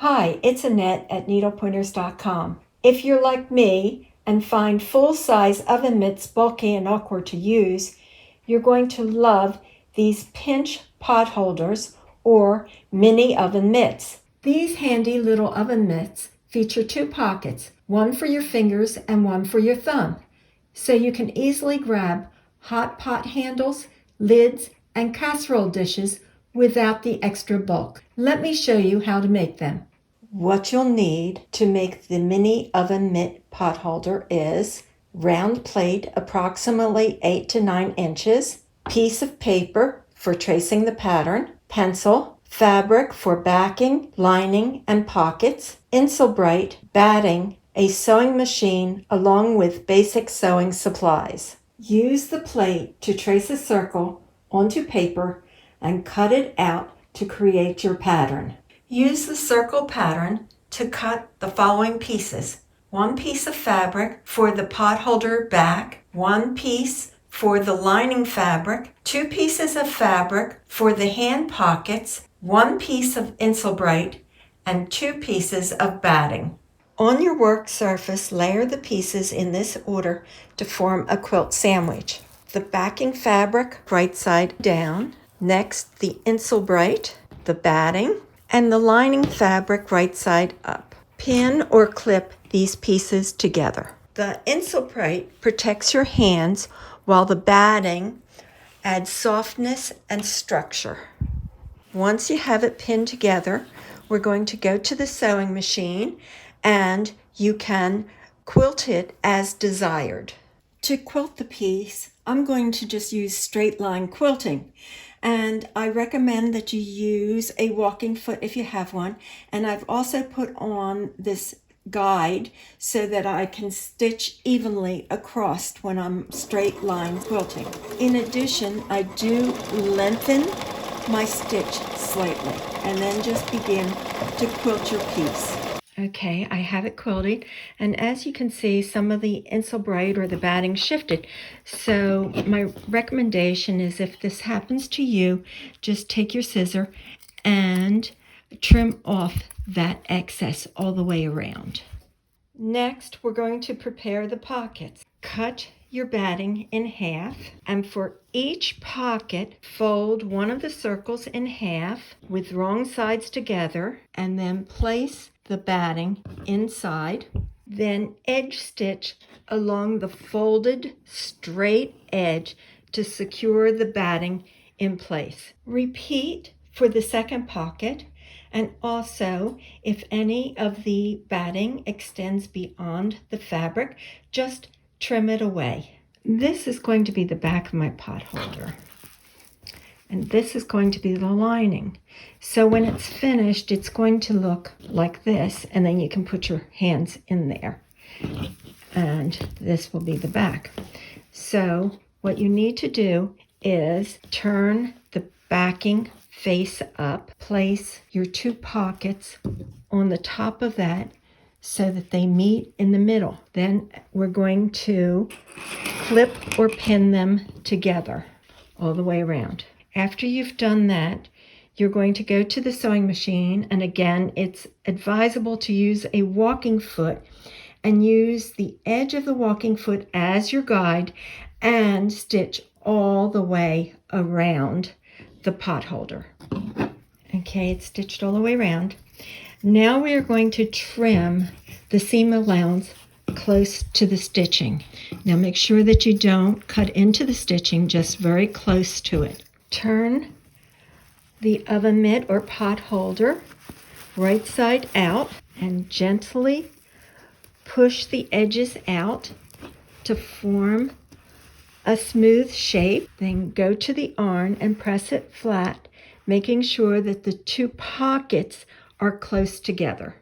Hi, it's Annette at needlepointers.com. If you're like me and find full-size oven mitts bulky and awkward to use, you're going to love these pinch pot holders or mini oven mitts. These handy little oven mitts feature two pockets, one for your fingers and one for your thumb, so you can easily grab hot pot handles, lids, and casserole dishes without the extra bulk. Let me show you how to make them. What you'll need to make the mini oven mitt pot holder is round plate approximately 8 to 9 inches, piece of paper for tracing the pattern, pencil, fabric for backing, lining, and pockets, Insulbrite, batting, a sewing machine along with basic sewing supplies. Use the plate to trace a circle onto paper and cut it out to create your pattern. Use the circle pattern to cut the following pieces. One piece of fabric for the pot holder back, one piece for the lining fabric, two pieces of fabric for the hand pockets, one piece of Insulbrite, and two pieces of batting. On your work surface, layer the pieces in this order to form a quilt sandwich. The backing fabric right side down, next the Insulbrite, the batting, and the lining fabric right side up. Pin or clip these pieces together. The Insulbrite protects your hands while the batting adds softness and structure. Once you have it pinned together, we're going to go to the sewing machine and you can quilt it as desired. To quilt the piece, I'm going to just use straight line quilting. And I recommend that you use a walking foot if you have one. And I've also put on this guide so that I can stitch evenly across when I'm straight line quilting. In addition, I do lengthen my stitch slightly and then just begin to quilt your piece. Okay, I have it quilted, and as you can see, some of the Insulbrite or the batting shifted. So my recommendation is, if this happens to you, just take your scissor and trim off that excess all the way around. Next, we're going to prepare the pockets. Cut your batting in half, and for each pocket, fold one of the circles in half with wrong sides together, and then place the batting inside. Then edge stitch along the folded straight edge to secure the batting in place. Repeat for the second pocket, and also if any of the batting extends beyond the fabric, just trim it away. This is going to be the back of my pot holder, and this is going to be the lining. So when it's finished, it's going to look like this, and then you can put your hands in there. And this will be the back. So what you need to do is turn the backing face up, place your two pockets on the top of that so that they meet in the middle. Then we're going to clip or pin them together all the way around. After you've done that, you're going to go to the sewing machine, and again, it's advisable to use a walking foot and use the edge of the walking foot as your guide and stitch all the way around the pot holder. Okay, it's stitched all the way around. Now we are going to trim the seam allowance close to the stitching. Now make sure that you don't cut into the stitching, just very close to it. Turn the oven mitt or pot holder right side out and gently push the edges out to form a smooth shape. Then go to the arm and press it flat, making sure that the two pockets are close together.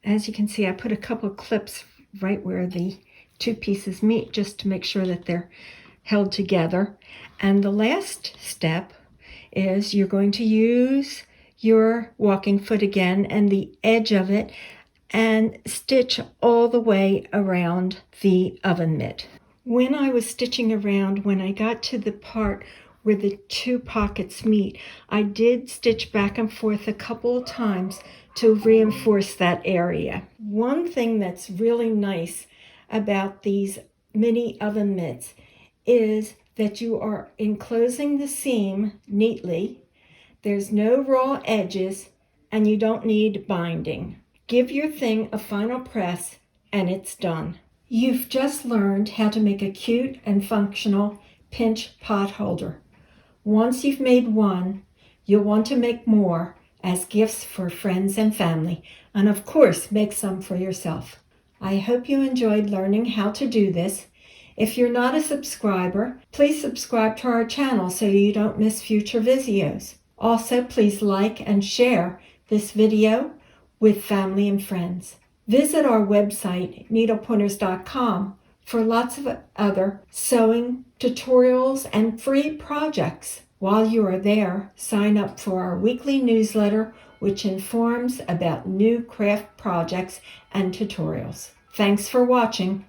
As you can see, I put a couple of clips right where the two pieces meet just to make sure that they're held together. And the last step is you're going to use your walking foot again and the edge of it and stitch all the way around the oven mitt. When I was stitching around, when I got to the part where the two pockets meet. I did stitch back and forth a couple of times to reinforce that area. One thing that's really nice about these mini oven mitts is that you are enclosing the seam neatly. There's no raw edges and you don't need binding. Give your thing a final press and it's done. You've just learned how to make a cute and functional pinch pot holder. Once you've made one, you'll want to make more as gifts for friends and family, and of course, make some for yourself. I hope you enjoyed learning how to do this. If you're not a subscriber, please subscribe to our channel so you don't miss future videos. Also, please like and share this video with family and friends. Visit our website, needlepointers.com, for lots of other sewing tutorials and free projects. While you are there, sign up for our weekly newsletter, which informs about new craft projects and tutorials. Thanks for watching.